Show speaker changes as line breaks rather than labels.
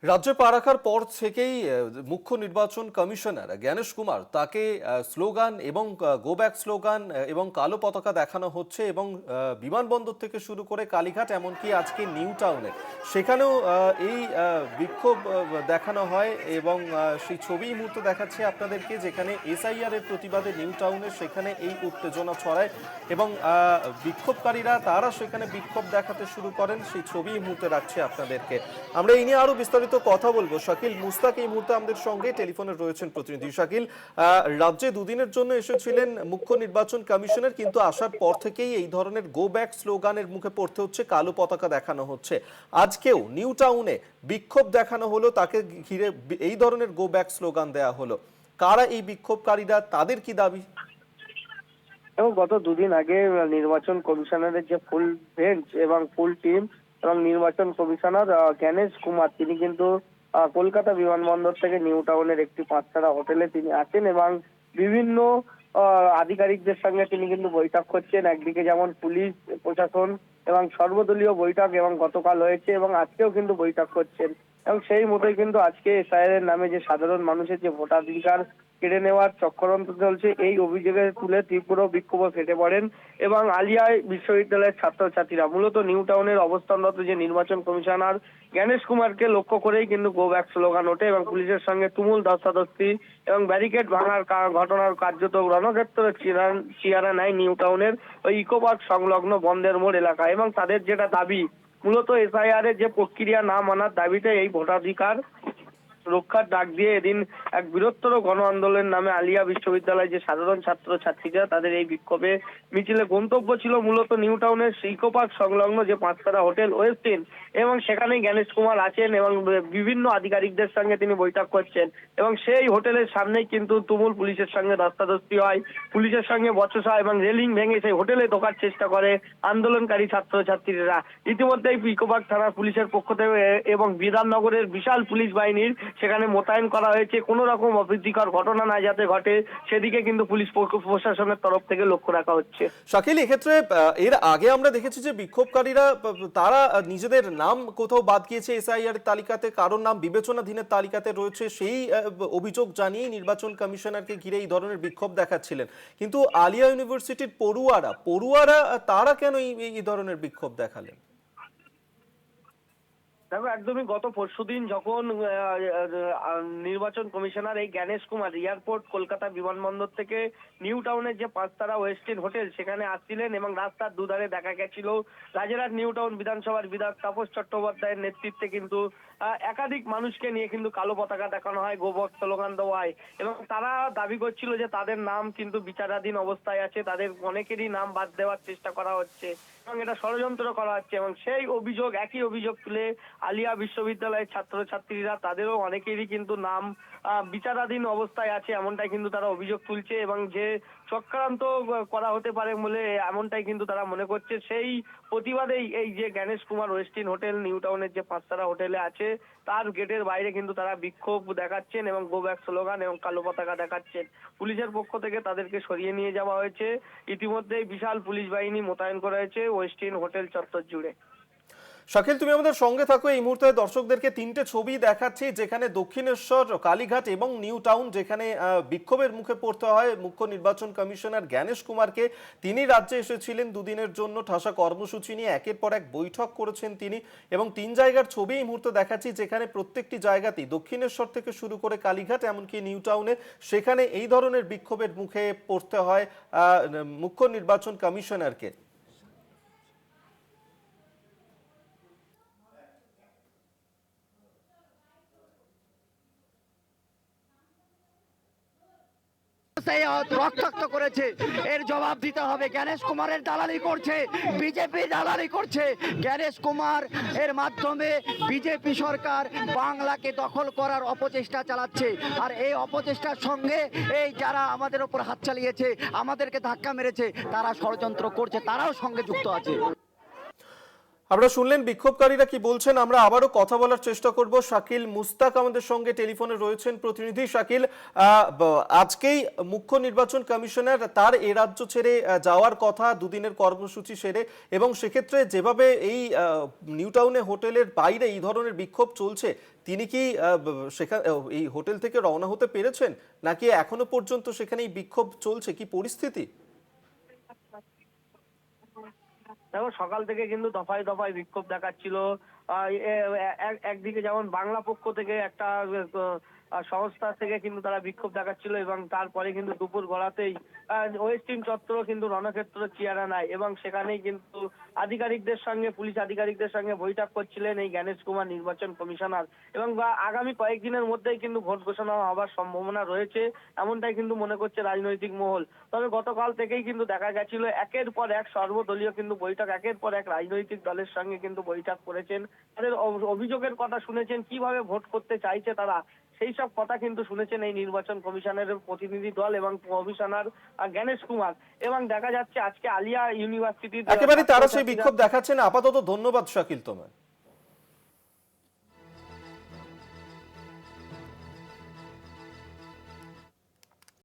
রাজ্যে পা রাখার পর থেকেই মুখ্য নির্বাচন কমিশনার জ্ঞানেশ কুমার তাকে স্লোগান এবং গো ব্যাক স্লোগান এবং কালো পতাকা দেখানো হচ্ছে এবং বিমানবন্দর থেকে শুরু করে কালীঘাট এমনকি আজকে নিউ টাউনে সেখানেও এই বিক্ষোভ দেখানো হয় এবং সেই ছবি এই মুহূর্তে দেখাচ্ছে আপনাদেরকে, যেখানে এসআইআর এর প্রতিবাদে নিউ টাউনে সেখানে এই উত্তেজনা ছড়ায় এবং বিক্ষোভকারীরা তারা সেখানে বিক্ষোভ দেখাতে শুরু করেন। সেই ছবি এই মুহূর্তে রাখছে আপনাদেরকে। আমরা এই নিয়ে আরো বিস্তারিত কথা বলবো। শাকিল মুস্তাক এই মুহূর্তে আমাদের সঙ্গে টেলিফোনে রয়েছেন প্রতিনিধি। শাকিল, রাজ্যে দুদিনের জন্য এসেছিলেন মুখ্য নির্বাচন কমিশনার, কিন্তু আসার পর থেকেই এই ধরনের গো ব্যাক স্লোগানের মুখে পড়তে হচ্ছে, কালো পতাকা দেখানো হচ্ছে। আজকেও নিউ টাউনে বিক্ষোভ দেখানো হলো, তাকে ঘিরে এই ধরনের গো ব্যাক স্লোগান দেয়া হলো। কারা এই বিক্ষোভকারীরা, তাদের কি দাবি?
এবং গত দুদিন আগে নির্বাচন কমিশনারের যে ফুল বেঞ্চ এবং ফুল টিম এবং নির্বাচন কমিশনার জ্ঞানেশ কুমার তিনি কিন্তু কলকাতা বিমানবন্দর থেকে নিউ টাউনের একটি পাঁচতারা হোটেলে তিনি আছেন এবং বিভিন্ন আধিকারিকদের সঙ্গে তিনি কিন্তু বৈঠক করছেন। একদিকে যেমন পুলিশ প্রশাসন এবং সর্বদলীয় বৈঠক এবং গতকাল হয়েছে এবং আজকেও কিন্তু বৈঠক করছেন এবং সেই মতোই কিন্তু আজকে এসআইআর এর নামে যে সাধারণ মানুষের যে ভোটাধিকার কেড়ে নেওয়ার চক্রান্ত চলছে এই অভিযোগে তুলে তীব্র বিক্ষোভে ফেটে পড়েন এবং আলিয়া বিশ্ববিদ্যালয়ের ছাত্রছাত্রীরা মূলত নিউ টাউনের অবস্থানরত যে নির্বাচন কমিশনার জ্ঞানেশ কুমারকে লক্ষ্য করেই কিন্তু গো ব্যাক স্লোগান ওঠে এবং পুলিশের সঙ্গে তুমুল ধস্তাধস্তি এবং ব্যারিকেড ভাঙার ঘটনার কার্যত রণক্ষেত্র চেহারা নেয় নিউ টাউনের ওই ইকো পার্ক সংলগ্ন বন্দর মোড় এলাকায় এবং তাদের যেটা দাবি মূলত এসআইআর এর যে প্রক্রিয়া না মানার দাবিতে এই ভোটাধিকার রক্ষার ডাক দিয়ে এদিন এক বৃহত্তর গণ আন্দোলনের নামে আলিয়া বিশ্ববিদ্যালয়ের যে সাধারণ ছাত্র ছাত্রীরা তাদের এই বিক্ষোভে মিছিলে গন্তব্য ছিল মূলত নিউ টাউনের ইকো পার্ক সংলগ্ন যে পাঁচতারা হোটেল ওয়েস্টিন এবং সেখানেই জ্ঞানেশ কুমার আছেন এবং বিভিন্ন আধিকারিকদের সঙ্গে তিনি বৈঠক করছেন এবং সেই হোটেলের সামনেই কিন্তু তুমুল পুলিশের সঙ্গে ধস্তাধস্তি হয়, পুলিশের সঙ্গে বচসা এবং রেলিং ভেঙে সেই হোটেলে ঢোকার চেষ্টা করে আন্দোলনকারী ছাত্রছাত্রীরা। ইতিমধ্যেই ইকো পার্ক থানার পুলিশের পক্ষ থেকে এবং বিধাননগরের বিশাল পুলিশ বাহিনীর সেখানে মোতায়েন করা হয়েছে, কোনো রকম অপ্রীতিকর ঘটনা না যাতে ঘটে সেদিকে কিন্তু পুলিশ প্রশাসনের তরফ থেকে লক্ষ্য রাখা হচ্ছে।
শাকিল, এক্ষেত্রে এর আগে আমরা দেখেছি যে বিক্ষোভকারীরা তারা নিজেদের নাম কোথাও বাদ গিয়েছে এসআইআর তালিকাতে, কারোর নাম বিবেচনাধীনের তালিকাতে রয়েছে, সেই অভিযোগ জানিয়ে নির্বাচন কমিশনারকে ঘিরে এই ধরনের বিক্ষোভ দেখাচ্ছিলেন। কিন্তু আলিয়া ইউনিভার্সিটির পড়ুয়ারা তারা কেন এই ধরনের বিক্ষোভ দেখালেন?
দেখো, একদমই গত পরশুদিন যখন নির্বাচন কমিশনার এই জ্ঞানেশ কুমার এয়ারপোর্ট কলকাতা বিমানবন্দর থেকে নিউ টাউনের যে পাঁচতারা ওয়েস্টিন হোটেল সেখানে আসছিলেন এবং রাস্তার দুধারে দেখা গেছিল রাজারহাট নিউ টাউন বিধানসভার বিধায়ক তাপস চট্টোপাধ্যায়ের নেতৃত্বে কিন্তু একাধিক মানুষকে নিয়ে কিন্তু কালো পতাকা দেখানো হয়, গো ব্যাক স্লোগান দেওয়া হয় এবং তারা দাবি করছিল যে তাদের নাম কিন্তু বিচারাধীন অবস্থায় আছে, তাদের অনেকেরই নাম বাদ দেওয়ার চেষ্টা করা হচ্ছে এবং এটা ষড়যন্ত্র করা হচ্ছে এবং সেই অভিযোগ একই অভিযোগ তুলে আলিয়া বিশ্ববিদ্যালয়ের ছাত্রছাত্রীরা তাদেরও অনেকেরই কিন্তু নাম বিচারাধীন অবস্থায় আছে এমনটাই কিন্তু তারা অভিযোগ তুলছে এবং যে চক্রান্ত করা হতে পারে বলে এমনটাই কিন্তু তারা মনে করছে। সেই প্রতিবাদেই এই যে জ্ঞানেশ কুমার ওয়েস্টিন হোটেল নিউ টাউনের যে পাঁচতারা হোটেলে আছে তার গেটের বাইরে কিন্তু তারা বিক্ষোভ দেখাচ্ছেন এবং গো ব্যাক স্লোগান এবং কালো পতাকা দেখাচ্ছেন। পুলিশের পক্ষ থেকে তাদেরকে সরিয়ে নিয়ে যাওয়া হয়েছে, ইতিমধ্যেই বিশাল পুলিশ বাহিনী মোতায়েন করা হয়েছে ওয়েস্টিন হোটেল চত্বর জুড়ে।
শাকিল, তুমি আমাদের সঙ্গে থাকো। এই মুহূর্তে দর্শকদেরকে তিনটে ছবি দেখাচ্ছি, যেখানে দক্ষিণেশ্বর, কালীঘাট এবং নিউ টাউন, যেখানে বিক্ষোভের মুখে পড়তে হয় মুখ্য নির্বাচন কমিশনার জ্ঞানেশ কুমারকে। তিনি রাজ্যে এসেছিলেন দুদিনের জন্য, ঠাসা কর্মসূচি নিয়ে একের পর এক বৈঠক করেছেন তিনি এবং তিন জায়গার ছবি এই মুহূর্তে দেখাচ্ছি, যেখানে প্রত্যেকটি জায়গাতেই দক্ষিণেশ্বর থেকে শুরু করে কালীঘাট এমনকি নিউ টাউনে সেখানে এই ধরনের বিক্ষোভের মুখে পড়তে হয় মুখ্য নির্বাচন কমিশনারকে।
রক্তাক্ত করেছে, এর জবাব দিতে হবে। জ্ঞানেশ কুমারের দালালি করছে বিজেপি, দালালি করছে জ্ঞানেশ কুমার, এর মাধ্যমে বিজেপি সরকার বাংলাকে দখল করার অপচেষ্টা চালাচ্ছে। আর এই অপচেষ্টার সঙ্গে এই যারা আমাদের উপর হাত চালিয়েছে, আমাদেরকে ধাক্কা মেরেছে, তারা ষড়যন্ত্র করছে, তারাও সঙ্গে যুক্ত আছে।
আমরা শুনলেন বিক্ষোভকারীরা কি বলছেন। আমরা আবারও কথা বলার চেষ্টা করব। শাকিল মুস্তাক আমাদের সঙ্গে টেলিফোনে রয়েছেন প্রতিনিধি। শাকিল, আজকেই মুখ্য নির্বাচন কমিশনার তার এ রাজ্য ছেড়ে যাওয়ার কথা, দুদিনের কর্মসূচি সেরে, এবং সেক্ষেত্রে যেভাবে এই নিউ টাউনে হোটেলের বাইরে এই ধরনের বিক্ষোভ চলছে, তিনি কি সেখানে এই হোটেল থেকে রওনা হতে পেরেছেন, নাকি এখনো পর্যন্ত সেখানে এই বিক্ষোভ চলছে? কি পরিস্থিতি?
দেখো, সকাল থেকে কিন্তু দফায় দফায় বিক্ষোভ দেখাচ্ছিল। একদিকে যেমন বাংলা পক্ষ থেকে একটা সংস্থা থেকে কিন্তু তারা বিক্ষোভ দেখাচ্ছিল, এবং তারপরে কিন্তু দুপুর গড়াতেই ওয়েস্টিন চত্বর কিন্তু রণক্ষেত্র চিয়ারানায়, এবং সেখানেই কিন্তু আধিকারিকদের সঙ্গে, পুলিশ আধিকারিকদের সঙ্গে বৈঠক করছিলেন এই জ্ঞানেশ কুমার নির্বাচন কমিশনার। এবং আগামী কয়েকদিনের মধ্যেই কিন্তু ভোট ঘোষণা হওয়ার সম্ভাবনা রয়েছে, এমনটাই কিন্তু মনে করছে রাজনৈতিক মহল। তবে গতকাল থেকেই কিন্তু দেখা গেছিল একের পর এক সর্বদলীয় কিন্তু বৈঠক, একের পর এক রাজনৈতিক দলের সঙ্গে কিন্তু বৈঠক করেছেন, তাদের অভিযোগের কথা শুনেছেন, কিভাবে ভোট করতে চাইছে তারা সেই সব কথা কিন্তু শুনেছেন এই নির্বাচন কমিশনের প্রতিনিধি দল এবং কমিশনার জ্ঞানেশ কুমার। এবং দেখা যাচ্ছে আজকে আলিয়া ইউনিভার্সিটির
একেবারে তারা সেই বিক্ষোভ দেখাচ্ছেন। আপাতত ধন্যবাদ শাকিল তোমায়।